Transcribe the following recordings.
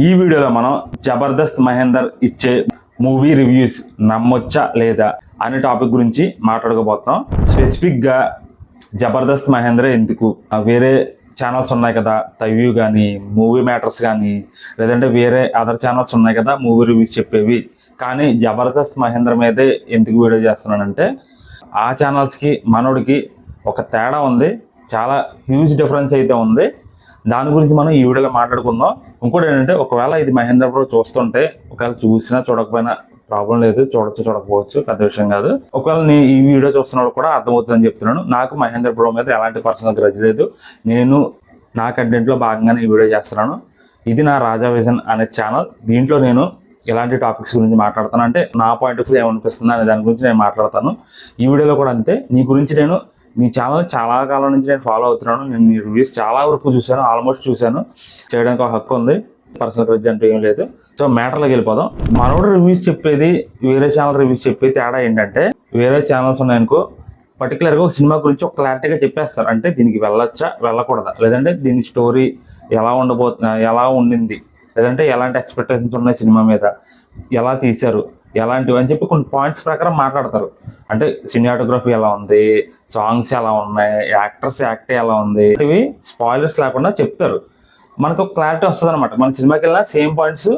ఈ వీడియోలో మనం జబర్దస్త్ మహేందర్ ఇచ్చే మూవీ రివ్యూస్ నమ్మొచ్చా లేదా అనే టాపిక్ గురించి మాట్లాడుకోబోతున్నాం. స్పెసిఫిక్గా జబర్దస్త్ మహేందర్ ఎందుకు, వేరే ఛానల్స్ ఉన్నాయి కదా తవ్యూ కానీ, మూవీ మ్యాటర్స్ కానీ, లేదంటే వేరే అదర్ ఛానల్స్ ఉన్నాయి కదా మూవీ రివ్యూస్ చెప్పేవి, కానీ జబర్దస్త్ మహేందర్ మీదే ఎందుకు వీడియో చేస్తున్నానంటే ఆ ఛానల్స్కి మనోడికి ఒక తేడా ఉంది, చాలా హ్యూజ్ డిఫరెన్స్ అయితే ఉంది. దాని గురించి మనం ఈ వీడియోలో మాట్లాడుకుందాం. ఇంకోటి ఏంటంటే, ఒకవేళ ఇది మహేందర్ బ్రో చూస్తుంటే, ఒకవేళ చూసినా చూడకపోయినా ప్రాబ్లం లేదు, చూడొచ్చు చూడకపోవచ్చు, పెద్ద విషయం కాదు. ఒకవేళ నేను ఈ వీడియో చూస్తున్నప్పుడు కూడా అర్థమవుతుందని చెప్తున్నాను. నాకు మహేందర్ బ్రో మీద ఎలాంటి పర్సనల్ గ్రడ్జ్ లేదు. నేను నా కంటెంట్లో భాగంగానే ఈ వీడియో చేస్తున్నాను. ఇది నా రాజా విజన్ అనే ఛానల్. దీంట్లో నేను ఎలాంటి టాపిక్స్ గురించి మాట్లాడతాను అంటే, నా పాయింట్ ఆఫ్ వ్యూ ఏమనిపిస్తుంది అనే దాని గురించి నేను మాట్లాడతాను. ఈ వీడియోలో కూడా అంతే. నీ గురించి నేను నీ ఛానల్ చాలా కాలం నుంచి నేను ఫాలో అవుతున్నాను. నేను నీ రివ్యూస్ చాలా వరకు చూశాను, ఆల్మోస్ట్ చూశాను. చేయడానికి ఒక హక్కు ఉంది, పర్సనల్ గ్రడ్జ్ అంటూ ఏం లేదు. సో మ్యాటర్లోకి వెళ్ళిపోదాం. మనోడు రివ్యూస్ చెప్పేది, వేరే ఛానల్ రివ్యూస్ చెప్పే తేడా ఏంటంటే, వేరే ఛానల్స్ ఉన్నాయనుకో పర్టికులర్గా ఒక సినిమా గురించి ఒక క్లారిటీగా చెప్పేస్తారు. అంటే దీనికి వెళ్ళొచ్చా వెళ్ళకూడదా, లేదంటే దీని స్టోరీ ఎలా ఎలా ఉండింది, లేదంటే ఎలాంటి ఎక్స్పెక్టేషన్స్ ఉన్నాయి సినిమా మీద, ఎలా తీశారు, ఎలాంటివి అని చెప్పి కొన్ని పాయింట్స్ ప్రకారం మాట్లాడతారు. అంటే సినిమాటోగ్రఫీ ఎలా ఉంది, సాంగ్స్ ఎలా ఉన్నాయి, యాక్టర్స్ యాక్ట్ ఎలా ఉంది, ఇవి స్పాయిలర్స్ లేకుండా చెప్తారు. మనకు ఒక క్లారిటీ వస్తుంది అనమాట. మన సినిమాకి వెళ్ళినా సేమ్ పాయింట్స్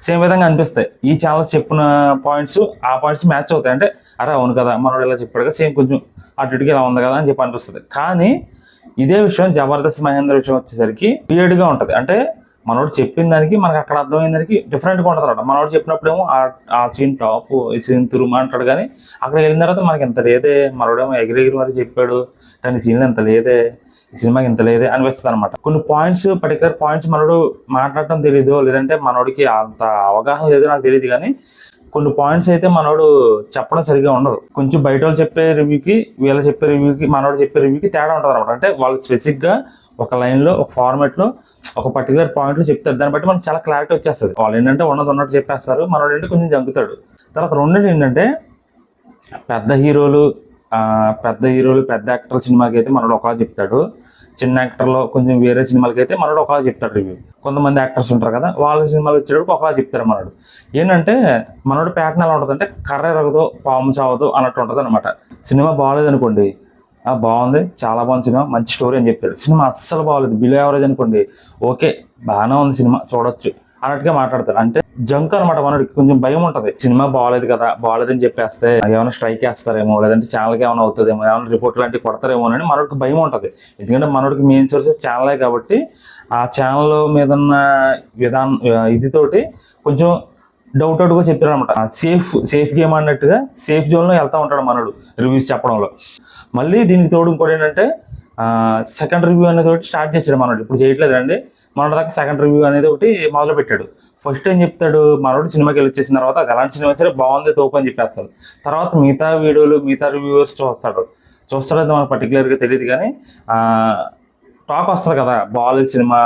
సేమ్ విధంగా అనిపిస్తాయి. ఈ ఛానల్స్ చెప్పిన పాయింట్స్ ఆ పాయింట్స్ మ్యాచ్ అవుతాయి. అంటే అరే అవును కదా, మనోడు ఇలా చెప్పాడు కదా, సేమ్ కొంచెం అటు ఇటుకి ఇలా ఉంది కదా అని చెప్పి అనిపిస్తుంది. కానీ ఇదే విషయం జబర్దస్త్ మహేందర్ విషయం వచ్చేసరికి వియర్డ్గా ఉంటుంది. అంటే మనోడు చెప్పిన దానికి మనకు అక్కడ అర్థమైన దానికి డిఫరెంట్గా ఉంటుంది అనమాట. మనోడు చెప్పినప్పుడేమో ఆ సీన్ టాప్, ఈ సీన్ తురుము అంటాడు, కానీ అక్కడ వెళ్ళిన తర్వాత మనకి ఎంత లేదే, మనోడేమో ఎగిరెగిరి మరి చెప్పాడు కానీ సీన్లో ఎంత లేదే, ఈ సినిమాకి ఇంత లేదే అనిపిస్తుంది అనమాట. కొన్ని పాయింట్స్, పర్టికులర్ పాయింట్స్ మనోడు మాట్లాడటం తెలీదు, లేదంటే మనోడికి అంత అవగాహన లేదో నాకు తెలియదు, కానీ కొన్ని పాయింట్స్ అయితే మనోడు చెప్పడం సరిగా ఉండదు. కొంచెం బయట వాళ్ళు చెప్పే రివ్యూకి, వీళ్ళు చెప్పే రివ్యూకి, మనోడు చెప్పే రివ్యూకి తేడా ఉంటుంది అనమాట. అంటే వాళ్ళు స్పెసిఫిక్గా ఒక లైన్లో, ఒక ఫార్మాట్లో, ఒక పర్టికులర్ పాయింట్లో చెప్తారు. దాన్ని బట్టి మనకు చాలా క్లారిటీ వచ్చేస్తుంది. వాళ్ళు ఏంటంటే ఉన్నట్టు చెప్పేస్తారు, మనోడు ఏంటంటే కొంచెం జంకుతాడు. తర్వాత రెండోది ఏంటంటే, పెద్ద హీరోలు పెద్ద యాక్టర్ సినిమాకి అయితే మనోడు ఒకలా చెప్తాడు, చిన్న యాక్టర్లో కొంచెం వేరే సినిమాలకి అయితే మనోడు ఒకలా చెప్తాడు రివ్యూ. కొంతమంది యాక్టర్స్ ఉంటారు కదా, వాళ్ళ సినిమాలు వచ్చేటప్పుడు ఒకలా చెప్తారు. మనోడు ఏంటంటే, మనోడు ప్యాటర్న్ ఎలా ఉంటుంది అంటే, కర్ర ఎరగదు పాము చావదు అన్నట్టు ఉంటుంది అనమాట. సినిమా బాగాలేదు అనుకోండి, బాగుంది, చాలా బాగుంది సినిమా, మంచి స్టోరీ అని చెప్పాడు. సినిమా అస్సలు బాగోలేదు, బిలో యావరేజ్ అనుకోండి, ఓకే బాగానే ఉంది సినిమా, చూడొచ్చు అన్నట్టుగా మాట్లాడతారు. అంటే జంక్ అనమాట. మనోడికి కొంచెం భయం ఉంటుంది, సినిమా బాగలేదు కదా, బాగలేదని చెప్పేస్తే ఏమైనా స్ట్రైక్ వేస్తారేమో, లేదంటే ఛానల్కి ఏమైనా అవుతుందేమో, ఏమైనా రిపోర్ట్ లాంటివి కొడతారేమో అని మనోడికి భయం ఉంటుంది. ఎందుకంటే మనోడికి మెయిన్ సోర్సెస్ ఛానలే కాబట్టి ఆ ఛానల్ మీద ఉన్న ఇదితోటి కొంచెం డౌట్గా చెప్పారు అనమాట. సేఫ్ గేమ్ అన్నట్టుగా సేఫ్ జోన్లో వెళ్తూ ఉంటాడు మనోడు రివ్యూస్ చెప్పడంలో. మళ్ళీ దీనికి తోడు ఇంకోటి ఏంటంటే, సెకండ్ రివ్యూ అనేది ఒకటి స్టార్ట్ చేశాడు మనోడు. ఇప్పుడు చేయట్లేదు అండి, మనోడి దాకా సెకండ్ రివ్యూ అనేది ఒకటి మొదలు పెట్టాడు. ఫస్ట్ ఏం చెప్తాడు, మనోడు సినిమాకి వెళ్ళి వచ్చేసిన తర్వాత అలాంటి సినిమా సరే బాగుంది తోపు అని చెప్పేస్తాడు. తర్వాత మిగతా వీడియోలు, మిగతా రివ్యూవర్స్ చూస్తాడు మనకు పర్టికులర్గా తెలియదు, కానీ టాక్ వస్తుంది కదా, బాగాలేదు సినిమా,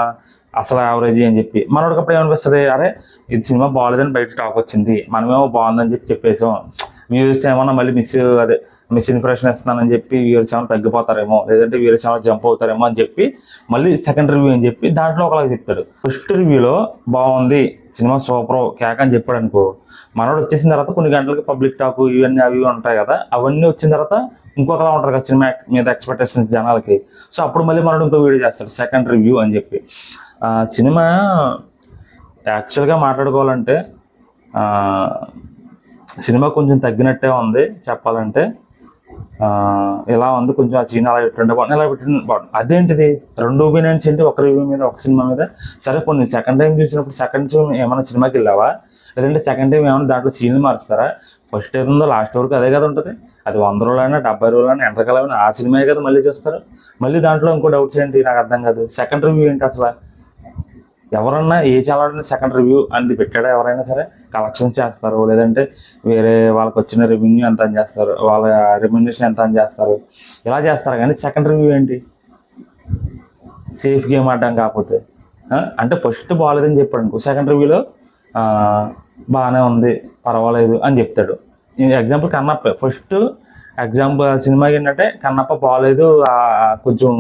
అసలు యావరేజ్ అని చెప్పి. మనోడికి అప్పుడు ఏమనిపిస్తుంది, అరే ఇది సినిమా బాగాలేదని బయట టాక్ వచ్చింది, మనమేమో బాగుందని చెప్పేసాం, వ్యూవర్స్ ఏమన్నా మళ్ళీ మిస్ఇన్ఫర్మేషన్ ఇస్తున్నానని చెప్పి వ్యూవర్స్ ఏమైనా తగ్గిపోతారేమో, లేదంటే వ్యూవర్స్ ఏమైనా జంప్ అవుతారేమో అని చెప్పి మళ్ళీ సెకండ్ రివ్యూ అని చెప్పి దాంట్లో ఒకలాగా చెప్తాడు. ఫస్ట్ రివ్యూలో బాగుంది సినిమా, సూపర్ కేక్ అని చెప్పాడు అనుకో, మనోడు వచ్చేసిన తర్వాత కొన్ని గంటలకి పబ్లిక్ టాక్ ఇవన్నీ అవి ఉంటాయి కదా, అవన్నీ వచ్చిన తర్వాత ఇంకొకలా ఉంటారు కదా సినిమా మీద ఎక్స్పెక్టేషన్స్ జనాలకి. సో అప్పుడు మళ్ళీ మనోడు ఇంకో వీడియో చేస్తాడు సెకండ్ రివ్యూ అని చెప్పి. సినిమా యాక్చువల్గా మాట్లాడుకోవాలంటే సినిమా కొంచెం తగ్గినట్టే ఉంది చెప్పాలంటే. ఎలా ఉంది కొంచెం, ఆ సీన్ అలా పెట్టండి బాగుంది, ఇలా పెట్టండి బాగుంది. అదేంటిది రెండు ఒపీనియన్స్ ఏంటి ఒక రివ్యూ మీద, ఒక సినిమా మీద? సరే కొన్ని సెకండ్ టైం చూసినప్పుడు సెకండ్ టైం ఏమైనా సినిమాకి వెళ్ళావా, లేదంటే సెకండ్ టైం ఏమైనా దాంట్లో సీన్లు మారుస్తారా? ఫస్ట్ ఏది ఉందో లాస్ట్ వరకు అదే కదా ఉంటుంది. అది 100 రోజులైనా 70 రోజులైనా ఎంతకాలమైనా ఆ సినిమా కదా మళ్ళీ చూస్తారు. మళ్ళీ దాంట్లో ఇంకో డౌట్స్ ఏంటి నాకు అర్థం కాదు. సెకండ్ రివ్యూ ఏంటి అసలు? ఎవరన్నా ఏ ఛానల్ సెకండ్ రివ్యూ అనేది పెట్టాడా? ఎవరైనా సరే కలెక్షన్స్ చేస్తారు, లేదంటే వేరే వాళ్ళకి వచ్చిన రెవెన్యూ ఎంత అని చేస్తారు, వాళ్ళ రెమ్యునరేషన్ ఎంత అని చేస్తారు, ఇలా చేస్తారు. కానీ సెకండ్ రివ్యూ ఏంటి? సేఫ్ గేమ్ ఆడడం కాకపోతే. అంటే ఫస్ట్ బాగాలేదని చెప్పాడు అనుకో, సెకండ్ రివ్యూలో బాగానే ఉంది పర్వాలేదు అని చెప్తాడు. ఎగ్జాంపుల్ కన్నప్ప. ఫస్ట్ ఎగ్జాంపుల్ సినిమాకి ఏంటంటే, కన్నప్ప బాగాలేదు, కొంచెం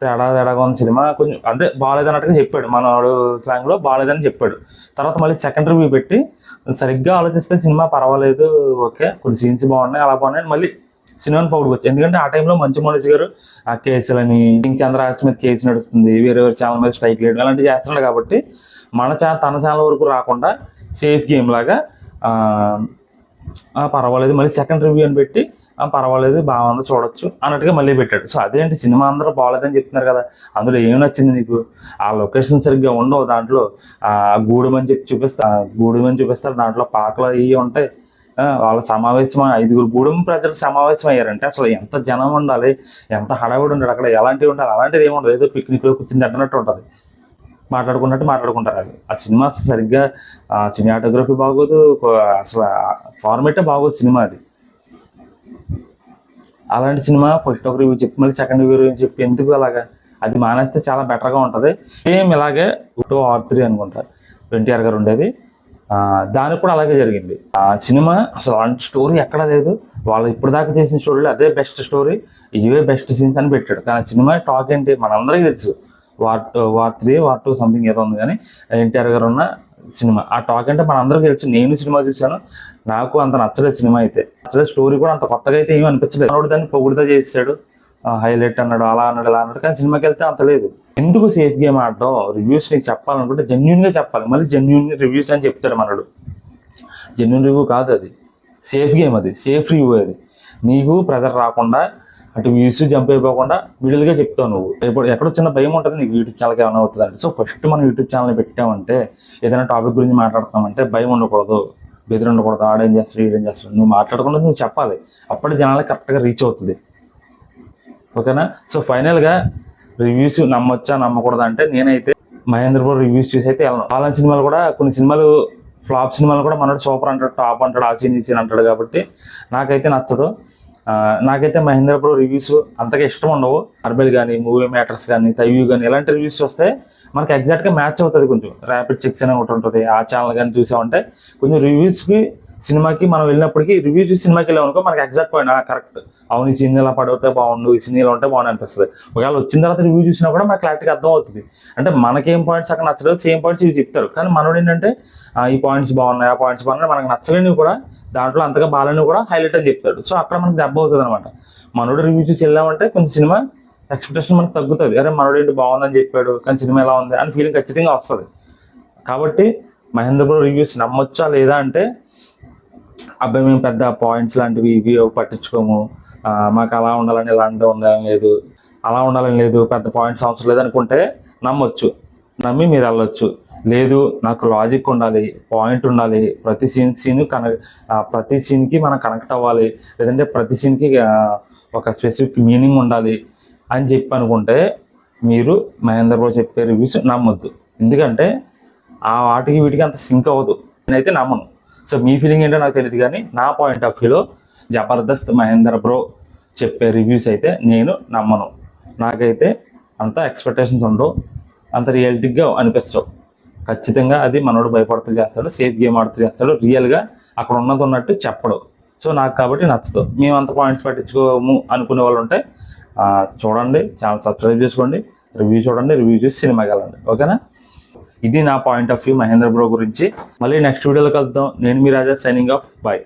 తేడాగా ఉన్న సినిమా కొంచెం అదే బాగాలేదన్నట్టుగా చెప్పాడు, మనవాడు స్లాంగ్లో బాగాలేదని చెప్పాడు. తర్వాత మళ్ళీ సెకండ్ రివ్యూ పెట్టి సరిగ్గా ఆలోచిస్తే సినిమా పర్వాలేదు, ఓకే కొన్ని సీన్స్ బాగున్నాయి, అలా బాగున్నాయి, మళ్ళీ సినిమాని పౌడుకోవచ్చు. ఎందుకంటే ఆ టైంలో మంచు మనోజ్ గారు ఆ కేసులని కింగ్ చంద్రహాస్ మీద కేసు నడుస్తుంది, వేరే ఛానల్ మీద స్ట్రైక్ వేయడం అలాంటివి చేస్తున్నాడు కాబట్టి తన ఛానల్ వరకు రాకుండా సేఫ్ గేమ్ లాగా పర్వాలేదు మళ్ళీ సెకండ్ రివ్యూ అని పెట్టి పర్వాలేదు బాగుంది చూడొచ్చు అన్నట్టుగా మళ్ళీ పెట్టాడు. సో అదేంటి సినిమా అందరూ బాగలేదని చెప్తున్నారు కదా, అందులో ఏం నచ్చింది నీకు? ఆ లొకేషన్ సరిగ్గా ఉండవు, దాంట్లో గూడెమని చెప్పి చూపిస్తారు, దాంట్లో పాకలు అవి ఉంటాయి, వాళ్ళ సమావేశం 5 గూడెం ప్రజలు సమావేశం అయ్యారంటే అసలు ఎంత జనం ఉండాలి, ఎంత హడావుడి ఉండాలి, అక్కడ ఎలాంటివి ఉండాలి, అలాంటిది ఏమి ఉండదు, ఏదో పిక్నిక్లో కూర్చుని తింటున్నట్టు ఉంటుంది, మాట్లాడుకుంటారు అది. ఆ సినిమా సరిగ్గా సినిమాటోగ్రఫీ బాగోదు, అసలు ఫార్మేటే బాగోదు సినిమా అది. అలాంటి సినిమా ఫస్ట్ ఒక రివ్యూ చెప్పి మళ్ళీ సెకండ్ రివ్యూ చెప్పి ఎందుకు అలాగా? అది మానేస్తే చాలా బెటర్గా ఉంటుంది. సేమ్ ఇలాగే 2 or 3 అనుకుంటా ఎన్టీఆర్ గారు ఉండేది, దానికి కూడా అలాగే జరిగింది. ఆ సినిమా అసలు అలాంటి స్టోరీ ఎక్కడా లేదు, వాళ్ళు ఇప్పుడు దాకా చేసిన స్టోరీలో అదే బెస్ట్ స్టోరీ, ఇవే బెస్ట్ సీన్స్ అని పెట్టాడు. కానీ సినిమా టాక్ ఏంటి మనందరికీ తెలుసు, వార్ 3 వార్ 2 సంథింగ్ ఏదో ఉంది, కానీ ఎన్టీఆర్ గారు ఉన్న సినిమా ఆ టాక్ అంటే మనందరికీ తెలుసు. నేను సినిమా చూశాను, నాకు అంత నచ్చలేదు సినిమా అయితే, నచ్చలేదు, స్టోరీ కూడా అంత కొత్తగా అయితే ఏమీ అనిపించలేదు. మనోడు దాన్ని పొగుడుతా చేసాడు, హైలైట్ అన్నాడు, అలా అన్నాడు ఇలా అన్నాడు, కానీ సినిమాకి వెళ్తే అంత లేదు. ఎందుకు సేఫ్ గేమ్ ఆడడం? రివ్యూస్ నీకు చెప్పాలనుకుంటే జెన్యున్గా చెప్పాలి, మళ్ళీ జెన్యున్ రివ్యూస్ అని చెప్తాడు మనడు. జెన్యున్ రివ్యూ కాదు అది, సేఫ్ గేమ్, అది సేఫ్ రివ్యూ. అది నీకు ప్రెజర్ రాకుండా, అటు వ్యూస్ జంప్ అయిపోకుండా మిడిల్గా చెప్తావు నువ్వు. ఇప్పుడు ఎక్కడో చిన్న భయం ఉంటుంది నీకు, యూట్యూబ్ ఛానల్కి ఏమైనా అవుతుందంటే. సో ఫస్ట్ మనం యూట్యూబ్ ఛానల్ పెట్టామంటే, ఏదైనా టాపిక్ గురించి మాట్లాడుతామంటే భయం ఉండకూడదు, బెదిరి ఉండకూడదు, ఆడేం చేస్తాడు ఈడేం చేస్తాడు, నువ్వు మాట్లాడకుండా నువ్వు చెప్పాలి, అప్పటి జనాలకి కరెక్ట్గా రీచ్ అవుతుంది, ఓకేనా? సో ఫైనల్గా రివ్యూస్ నమ్మొచ్చా నమ్మకూడదు అంటే, నేనైతే మహేంద్ర బ్రో రివ్యూస్ చూసి అయితే వెళ్ళను. అలాంటి సినిమాలు కూడా కొన్ని సినిమాలు ఫ్లాప్ సినిమాలు కూడా మనోడు సూపర్ అంటాడు, టాప్ అంటాడు, ఆ సీన్ ఈ సీన్ అంటాడు, కాబట్టి నాకైతే నచ్చదు. నాకైతే మహేంద్ర బ్రో రివ్యూస్ అంతగా ఇష్టం ఉండవు. మార్బెల్ కానీ, మూవీ మ్యాటర్స్ కానీ, తైవ్యూ కానీ ఇలాంటి రివ్యూస్ వస్తే మనకి ఎగ్జాక్ట్గా మ్యాచ్ అవుతుంది. కొంచెం ర్యాపిడ్ చెక్స్ అని ఒకటి ఉంటుంది, ఆ ఛానల్ కానీ చూసామంటే కొంచెం రివ్యూస్కి సినిమాకి మనం వెళ్ళినప్పటికీ రివ్యూ చూసి సినిమాకి వెళ్ళామనుకో మనకి ఎగ్జాక్ట్ పాయింట్ కరెక్ట్, అవును ఈ సీన్ ఇలా పడితే బాగుండు, ఈ సీన్ ఇలా ఉంటే బాగుండు అనిపిస్తుంది. ఒకవేళ వచ్చిన తర్వాత రివ్యూ చూసినా కూడా మనకు క్లారిటీగా అర్థం అవుతుంది. అంటే మనకేం పాయింట్స్ అక్కడ నచ్చలేదు, సేమ్ పాయింట్స్ ఇవి చెప్తారు, కానీ మనోడు ఏంటంటే ఈ పాయింట్స్ బాగున్నాయి, ఆ పాయింట్స్ బాగున్నాయి, మనకు నచ్చలేనివి కూడా, దాంట్లో అంతగా బాగాలేనివి కూడా హైలైట్ అని చెప్తాడు. సో అక్కడ మనకు దెబ్బ అవుతుంది అనమాట. మనోడు రివ్యూ చూసి వెళ్ళామంటే కొంచెం సినిమా ఎక్స్పెక్టేషన్ మనకు తగ్గుతుంది, అరే మనోడు ఏంటి బాగుందని చెప్పాడు కానీ సినిమా ఎలా ఉంది అని ఫీలింగ్ ఖచ్చితంగా వస్తుంది. కాబట్టి మహేంద్ర బ్రో రివ్యూస్ నమ్మొచ్చా లేదా అంటే, అబ్బాయి మేము పెద్ద పాయింట్స్ లాంటివి ఇవి పట్టించుకోము, మాకు అలా ఉండాలని ఇలాంటి ఉండాలని లేదు, అలా ఉండాలని లేదు, పెద్ద పాయింట్స్ అవసరం లేదు అనుకుంటే నమ్మొచ్చు, నమ్మి మీరు వెళ్ళొచ్చు. లేదు నాకు లాజిక్ ఉండాలి, పాయింట్ ఉండాలి, ప్రతి ప్రతి సీన్కి మనం కనెక్ట్ అవ్వాలి, లేదంటే ప్రతి సీన్కి ఒక స్పెసిఫిక్ మీనింగ్ ఉండాలి అని చెప్పి అనుకుంటే మీరు మహేంద్ర బ్రో చెప్పే రివ్యూస్ నమ్మొద్దు. ఎందుకంటే ఆ వాటికి వీటికి అంత సింక్ అవ్వదు, నేనైతే నమ్మను. సో మీ ఫీలింగ్ ఏంటో నాకు తెలియదు, కానీ నా పాయింట్ ఆఫ్ వ్యూలో జబర్దస్త్ మహేంద్ర బ్రో చెప్పే రివ్యూస్ అయితే నేను నమ్మను. నాకైతే అంత ఎక్స్పెక్టేషన్స్ ఉండవు, అంత రియాలిటీగా అనిపించవు. ఖచ్చితంగా అది మనోడు భయపడుతూ చేస్తాడు, సేఫ్ గేమ్ ఆడుతూ చేస్తాడు, రియల్గా అక్కడ ఉన్నది ఉన్నట్టు చెప్పడు. సో నాకు కాబట్టి నచ్చదు. మేము అంత పాయింట్స్ పట్టించుకోము అనుకునే వాళ్ళు ఉంటే చూడండి, ఛానల్ సబ్స్క్రైబ్ చేసుకోండి, రివ్యూ చూడండి, రివ్యూ చూసి సినిమాకి వెళ్ళండి, ఓకేనా? ఇది నా point of view Mahendra bro గురించి. మళ్ళీ నెక్స్ట్ వీడియోలో కలుద్దాం. నేను మీ రాజా, సైనింగ్ ఆఫ్, బాయ్.